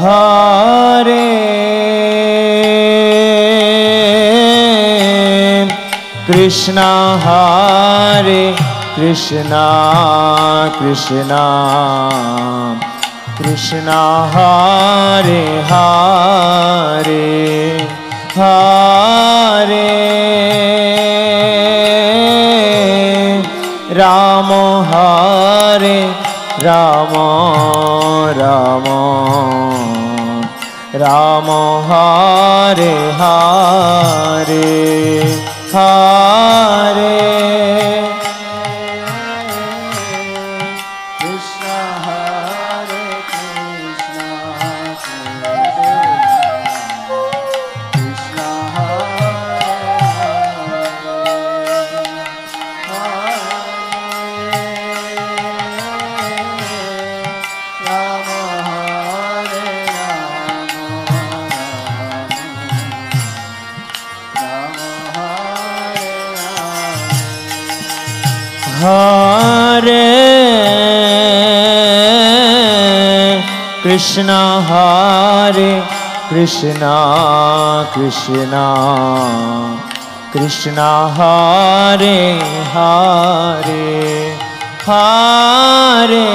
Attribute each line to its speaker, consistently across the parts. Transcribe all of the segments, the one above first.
Speaker 1: Hare Krishna, Hare Krishna, Krishna Krishna, Hare Hare, Hare Rama, Hare Rama, Rama Rama, Hare Hare, Hare Krishna, Hare Krishna, Krishna Hare Krishna, Hare Krishna, Krishna Krishna, Hare Hare, Hare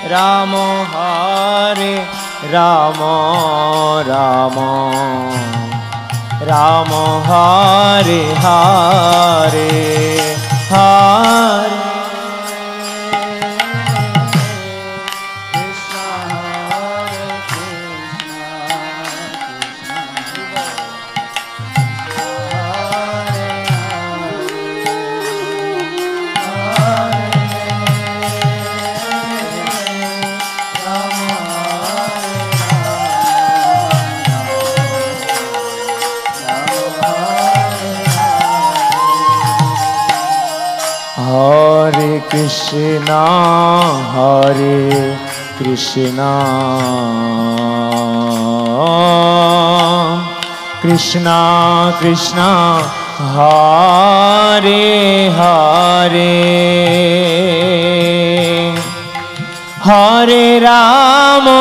Speaker 1: Rama, Hare Rama, Rama Rama, Hare Hare, Hare Krishna, Hare Krishna, Krishna Hare Hare Krishna, Hare Krishna, Krishna Krishna, Hare Hare, Hare Rama,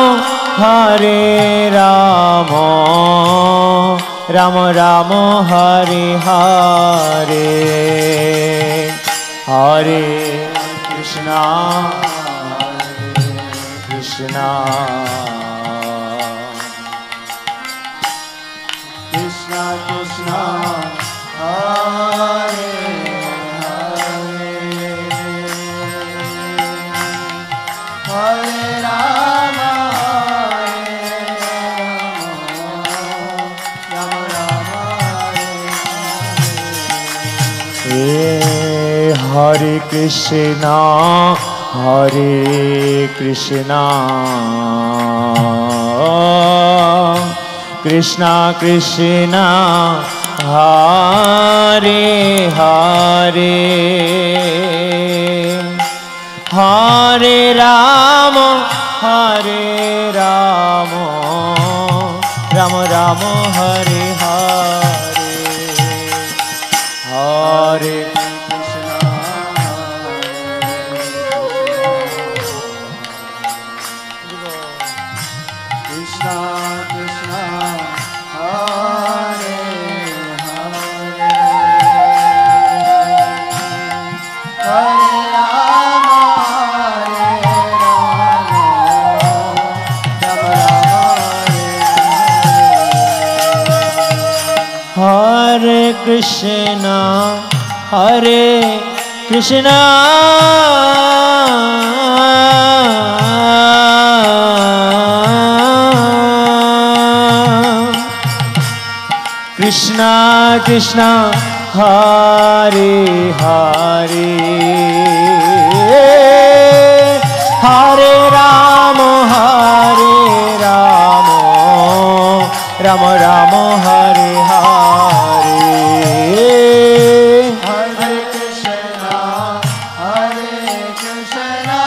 Speaker 1: Hare Rama, Rama Rama, Hare Hare, Hare Krishna, Hare Krishna, Krishna Krishna, Hare Hare, Hare Rama, Rama Rama, Hare Krishna, Hare Krishna, Krishna Krishna, Hare Hare, Hare Rama, Hare Rama, Rama Rama, Hare Hare, Hare Hare Krishna, Hare Krishna, Krishna Krishna, Hare Hare, Hare Rama, Hare Rama, Rama Rama, Hare Hare, Hare Krishna, Hare Krishna, Krishna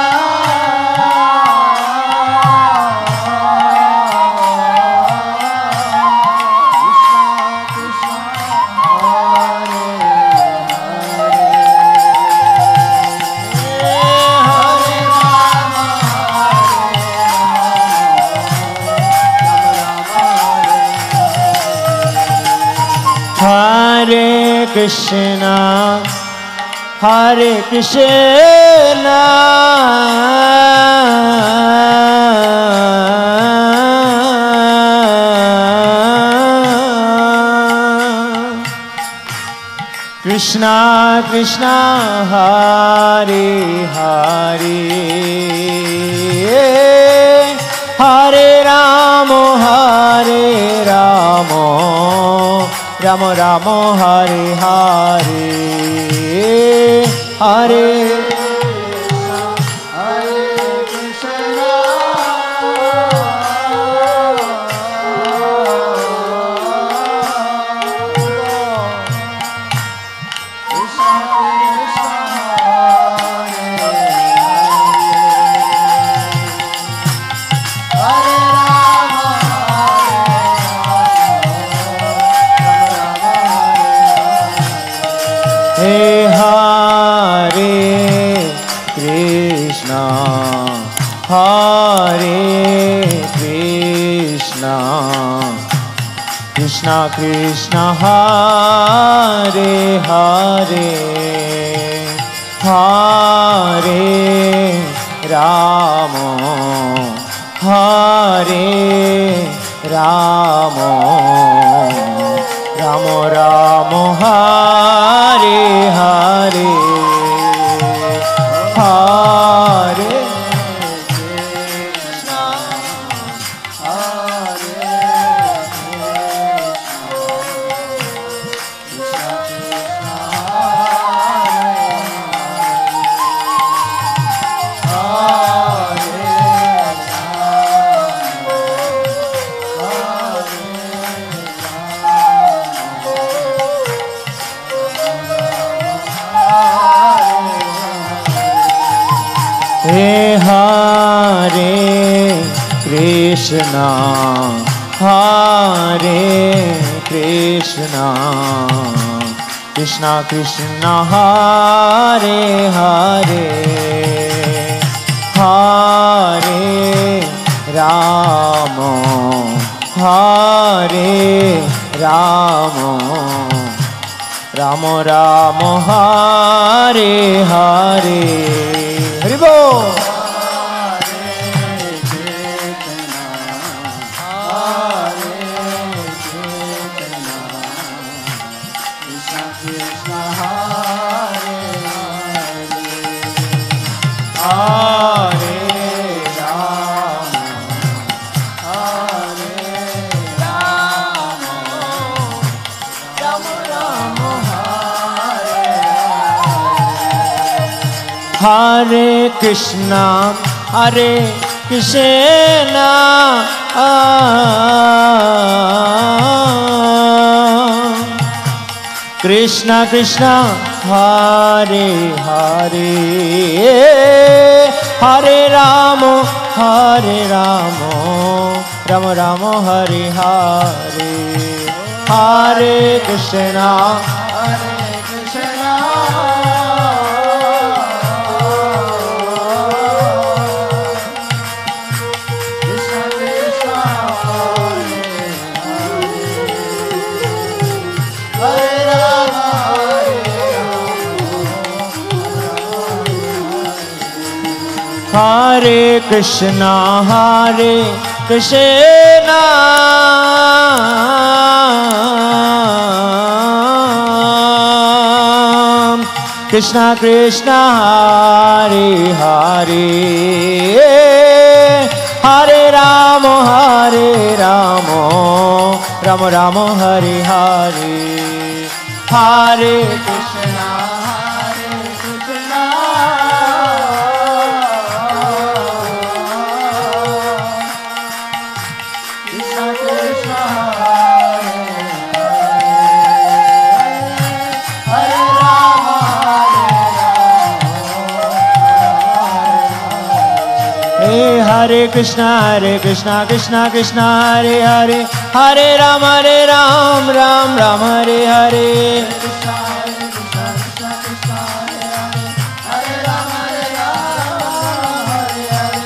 Speaker 1: Krishna, Hare Hare, Krishna, Hare Krishna, Krishna Krishna, Hare Hare, Hare Rama, Hare Rama, Rama Rama, Hare Hare, Hare Krishna Krishna, Hare Hare, Hare Rama, Hare Rama, Rama Rama, Hare Hare, Hare Krishna, Hare Krishna, Krishna Krishna, Hare Hare, Hare Rama, Hare Rama, Rama Rama, Hare Hare, Hari Bol. Hare Krishna, Hare Krishna, Krishna Krishna, Hare Hare, Hare Rama, Hare Rama, Rama Rama, Hare Hare, Hare Krishna, Hare Krishna, Hare Krishna, Hare Krishna, Krishna Krishna, Hare Hare, Hare Rama, Hare Rama, Rama Rama, Hare Hare, Hare Krishna, Hare Krishna, Hare Krishna, Krishna Krishna, Hare Hare, Hare Ram, Ram Ram, Hare Hare.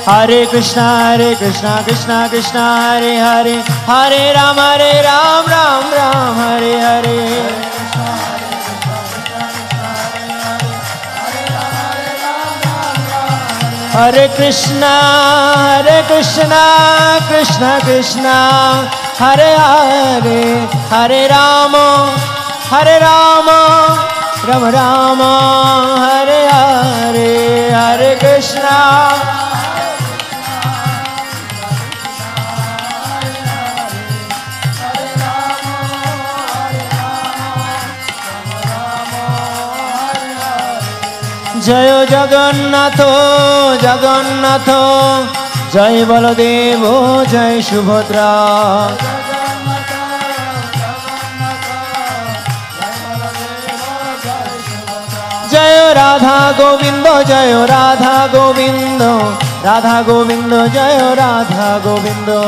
Speaker 1: Hare Krishna, Krishna Krishna, Hare Hare, Hare Ram, Ram Ram, Hare Hare. Hare Krishna Krishna Krishna Hare Hare Hare Rama Rama Rama Hare Hare Hare Krishna Jayo Jagannatho Jagannatho Jai Baladevo Jai Subhadra Jayo Radha Govindo Jayo Radha Govindo Radha Govindo Jayo Radha Govindo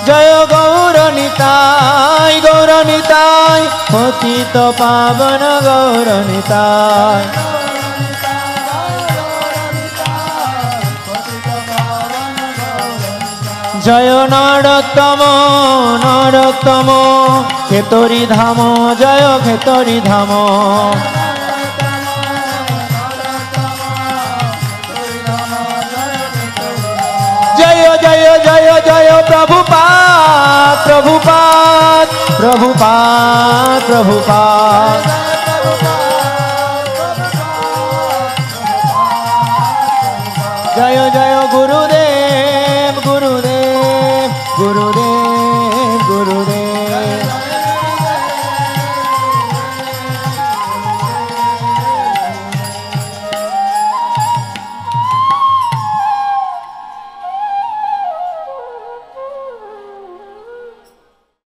Speaker 1: Jayo Gauranitai Gauranitai Patita Pavana Gauranitai Jayo Narottama Narottama Khetori Dhamo Jayo Khetori Dhamo Jayo Jayo Jayo Jayo Prabhupada Prabhupada Prabhupada Prabhupada Jayo Jayo Guru